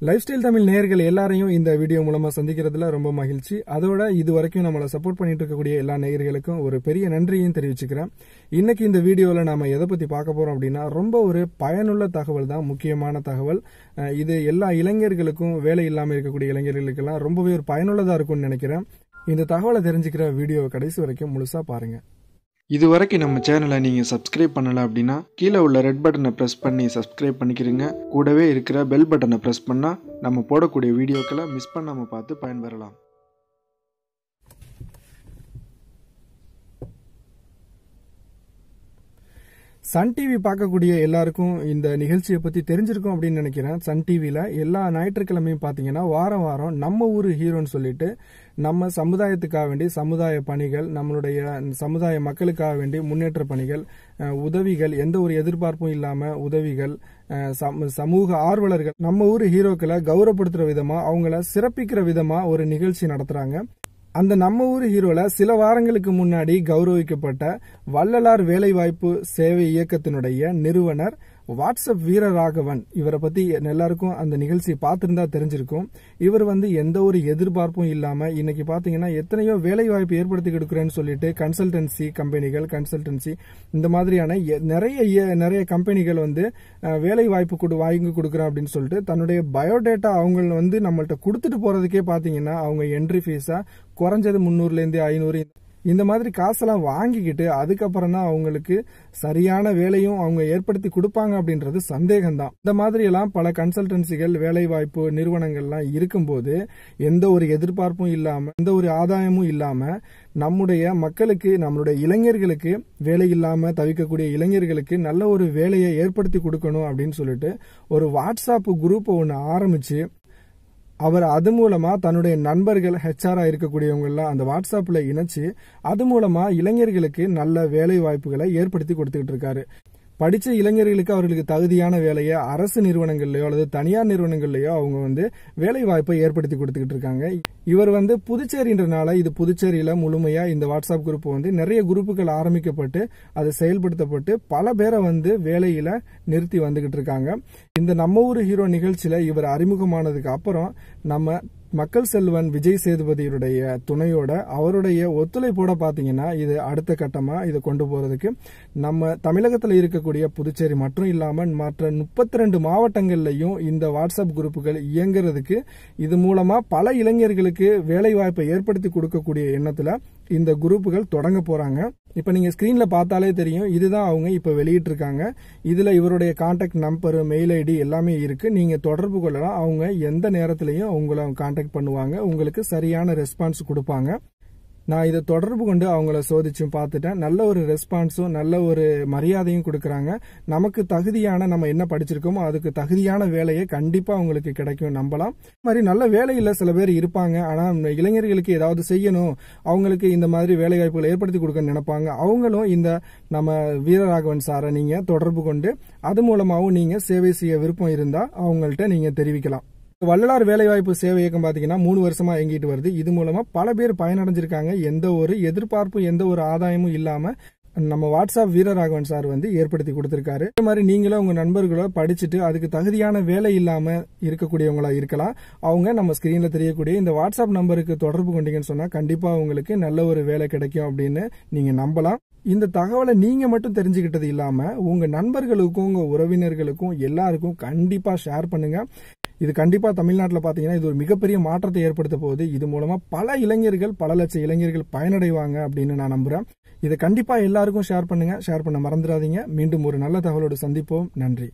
Life style Tamil நேயர்கள் எல்லாரையும் இந்த வீடியோ மூலமா சந்திக்கிறதுல ரொம்ப மகிழ்ச்சி. அதோட இது வரைக்கும் நம்மளை சப்போர்ட் பண்ணிட்டு இருக்கக்கூடிய எல்லா நேயர்களுக்கும் ஒரு பெரிய நன்றியும் தெரிவிச்சுக்கிறேன். இன்னைக்கு இந்த வீடியோல நாம எதை பத்தி பார்க்க போறோம் அப்படின்னா, ரொம்ப ஒரு பயனுள்ள தகவல் தான், முக்கியமான தகவல். இது எல்லா இளைஞர்களுக்கும், வேலை இல்லாமல் இருக்கக்கூடிய இளைஞர்களுக்கெல்லாம் ரொம்பவே ஒரு பயனுள்ளதா இருக்கும்னு நினைக்கிறேன். இந்த தகவலை தெரிஞ்சுக்கிற வீடியோவை கடைசி வரைக்கும் முழுசா பாருங்க. இதுவரைக்கும் நம்ம சேனலை நீங்கள் சப்ஸ்கிரைப் பண்ணலை அப்படின்னா கீழே உள்ள ரெட் பட்டனை ப்ரெஸ் பண்ணி சப்ஸ்கிரைப் பண்ணிக்கிறீங்க. கூடவே இருக்கிற பெல் பட்டனை ப்ரெஸ் பண்ணால் நம்ம போடக்கூடிய வீடியோக்களை மிஸ் பண்ணாமல் பார்த்து பயன்பெறலாம். சன் டிவி பார்க்கக்கூடிய எல்லாருக்கும் இந்த நிகழ்ச்சியை பற்றி தெரிஞ்சிருக்கும் அப்படின்னு நினைக்கிறேன். சன் டிவியில் எல்லா ஞாயிற்றுக்கிழமையும் பார்த்தீங்கன்னா வாரம் வாரம் நம்ம ஊர் ஹீரோன்னு சொல்லிட்டு நம்ம சமுதாயத்துக்காக வேண்டி சமுதாய பணிகள், நம்மளுடைய சமுதாய மக்களுக்காக வேண்டி முன்னேற்ற பணிகள், உதவிகள், எந்த ஒரு எதிர்பார்ப்பும் இல்லாமல் உதவிகள், சமூக ஆர்வலர்கள், நம்ம ஊர் ஹீரோக்களை கௌரவப்படுத்துற விதமாக, அவங்கள சிறப்பிக்கிற விதமாக ஒரு நிகழ்ச்சி நடத்துகிறாங்க. அந்த நம்ம ஊர் ஹீரோல சில வாரங்களுக்கு முன்னாடி கௌரவிக்கப்பட்ட வள்ளலார் வேலைவாய்ப்பு சேவை இயக்கத்தினுடைய நிறுவனர் வாட்ஸ்அப் வீரராகவன், இவரை பத்தி எல்லாருக்கும் அந்த நிகழ்ச்சி பார்த்திருந்தா தெரிஞ்சிருக்கும். இவர் எந்த ஒரு எதிர்பார்ப்பும் இல்லாம இன்னைக்கு பாத்தீங்கன்னா எத்தனையோ வேலை வாய்ப்பு ஏற்படுத்தி கொடுக்குறேன்னு சொல்லிட்டு கன்சல்டன்சி கம்பெனிகள், இந்த மாதிரியான நிறைய கம்பெனிகள் வேலை வாய்ப்பு வாங்கி கொடுக்குறேன் அப்படின்னு சொல்லிட்டு தன்னுடைய பயோடேட்டா அவங்க நம்மள்ட்ட கொடுத்துட்டு போறதுக்கே பாத்தீங்கன்னா அவங்க என்ட்ரி ஃபீஸா குறைஞ்சது 300 - 500 இந்த மாதிரி காசெல்லாம் வாங்கிக்கிட்டு அதுக்கப்புறம் தான் அவங்களுக்கு சரியான வேலையும் அவங்க ஏற்படுத்தி கொடுப்பாங்க அப்படின்றது சந்தேகம்தான். இந்த மாதிரி எல்லாம் பல கன்சல்டன்சிகள், வேலை வாய்ப்பு நிறுவனங்கள்லாம் இருக்கும்போது எந்த ஒரு எதிர்பார்ப்பும் இல்லாம, எந்த ஒரு ஆதாயமும் இல்லாம நம்முடைய மக்களுக்கு, நம்மளுடைய இளைஞர்களுக்கு, வேலை இல்லாம தவிக்கக்கூடிய இளைஞர்களுக்கு நல்ல ஒரு வேலையை ஏற்படுத்தி கொடுக்கணும் அப்படின்னு சொல்லிட்டு ஒரு வாட்ஸ்அப் குரூப் ஒன்று ஆரம்பிச்சு அவர் அது மூலமா தன்னுடைய நண்பர்கள் HR இருக்கக்கூடியவங்க எல்லாம் அந்த வாட்ஸ்அப்ல இணைச்சு அது மூலமா இளைஞர்களுக்கு நல்ல வேலை வாய்ப்புகளை ஏற்படுத்தி கொடுத்துக்கிட்டு இருக்காரு. படிச்ச இளைஞர்களுக்கு அவர்களுக்கு தகுதியான வேலையை அரசு நிறுவனங்கள்லயோ அல்லது தனியார் நிறுவனங்கள்லயோ அவங்க வேலை வாய்ப்பை ஏற்படுத்தி கொடுத்துக்கிட்டு இருக்காங்க. இவர் புதுச்சேரின்றனால இது புதுச்சேரியில முழுமையா இந்த வாட்ஸ்அப் குரூப் நிறைய குரூப்புகள் ஆரம்பிக்கப்பட்டு அது செயல்படுத்தப்பட்டு பல பேரை வேலையில நிறுத்தி வந்துகிட்டு இருக்காங்க. இந்த நம்ம ஊர் ஹீரோ நிகழ்ச்சியில இவர் அறிமுகமானதுக்கு அப்புறம் நம்ம மக்கள் செல்வன் விஜய் சேதுபதியுடைய துணையோட அவருடைய ஒத்துழைப்போட பாத்தீங்கன்னா இது அடுத்த கட்டமா இதை கொண்டு போறதுக்கு நம்ம தமிழகத்தில் இருக்கக்கூடிய புதுச்சேரி மற்றும் இல்லாம மற்ற 32 மாவட்டங்கள்லயும் இந்த வாட்ஸ்அப் குரூப்புகள் இயங்குறதுக்கு இது மூலமா பல இளைஞர்களுக்கு வேலை வாய்ப்பை ஏற்படுத்தி கொடுக்கக்கூடிய எண்ணத்துல இந்த குரூப்புகள் தொடங்க போறாங்க. இப்ப நீங்க ஸ்கிரீன்ல பார்த்தாலே தெரியும், இதுதான் அவங்க இப்ப வெளியிட்டு இருக்காங்க. இதுல இவருடைய கான்டாக்ட் நம்பர், மெயில் ஐடி எல்லாமே இருக்கு. நீங்க தொடர்பு கொள்ளலாம். அவங்க எந்த நேரத்திலையும் உங்களை கான்டாக்ட் பண்ணுவாங்க, உங்களுக்கு சரியான ரெஸ்பான்ஸ் கொடுப்பாங்க. நான் இதை தொடர்பு கொண்டு அவங்கள சோதிச்சும் பார்த்துட்டேன். நல்ல ஒரு ரெஸ்பான்ஸும் நல்ல ஒரு மரியாதையும் கொடுக்கறாங்க. நமக்கு தகுதியான, நம்ம என்ன படிச்சிருக்கோமோ அதுக்கு தகுதியான வேலையை கண்டிப்பா அவங்களுக்கு கிடைக்கும், நம்பலாம். மாதிரி நல்ல வேலையில சில பேர் இருப்பாங்க. ஆனா இளைஞர்களுக்கு ஏதாவது செய்யணும், அவங்களுக்கு இந்த மாதிரி வேலை வாய்ப்புகளை ஏற்படுத்தி கொடுக்க நினைப்பாங்க. அவங்களும் இந்த நம்ம வீரராகவன் சாரை நீங்க தொடர்பு கொண்டு அது மூலமாவும் நீங்க சேவை செய்ய விருப்பம் இருந்தா அவங்கள்ட்ட நீங்க தெரிவிக்கலாம். வள்ளலார் வேலைவாய்ப்பு சேவை இயக்கம் பாத்தீங்கன்னா 3 வருஷமா இயங்கிட்டு வருது. இது மூலமா பல பேர் பயனடைஞ்சிருக்காங்க. எந்த ஒரு எதிர்பார்ப்பும் எந்த ஒரு ஆதாயமும் இல்லாம நம்ம வாட்ஸ்அப் வீரராகவன் சார் ஏற்படுத்தி கொடுத்திருக்காரு. இதே மாதிரி நீங்களும் உங்க நண்பர்களோ படிச்சுட்டு அதுக்கு தகுதியான வேலை இல்லாம இருக்கக்கூடியவங்களா இருக்கலாம். அவங்க நம்ம ஸ்கிரீன்ல தெரியக்கூடிய இந்த வாட்ஸ்அப் நம்பருக்கு தொடர்பு கொண்டீங்கன்னு சொன்னா கண்டிப்பா உங்களுக்கு நல்ல ஒரு வேலை கிடைக்கும் அப்படின்னு நீங்க நம்பலாம். இந்த தகவலை நீங்க மட்டும் தெரிஞ்சுக்கிட்டது இல்லாம உங்க நண்பர்களுக்கும், உங்க உறவினர்களுக்கும் எல்லாருக்கும் கண்டிப்பா ஷேர் பண்ணுங்க. இது கண்டிப்பா தமிழ்நாட்டில் பாத்தீங்கன்னா இது ஒரு மிகப்பெரிய மாற்றத்தை ஏற்படுத்த போகுது. இது மூலமா பல இளைஞர்கள், பல லட்சம் இளைஞர்கள் பயனடைவாங்க அப்படின்னு நான் நம்புறேன். இதை கண்டிப்பா எல்லாருக்கும் ஷேர் பண்ணுங்க. ஷேர் பண்ண மறந்துடாதீங்க. மீண்டும் ஒரு நல்ல தகவலோடு சந்திப்போம். நன்றி.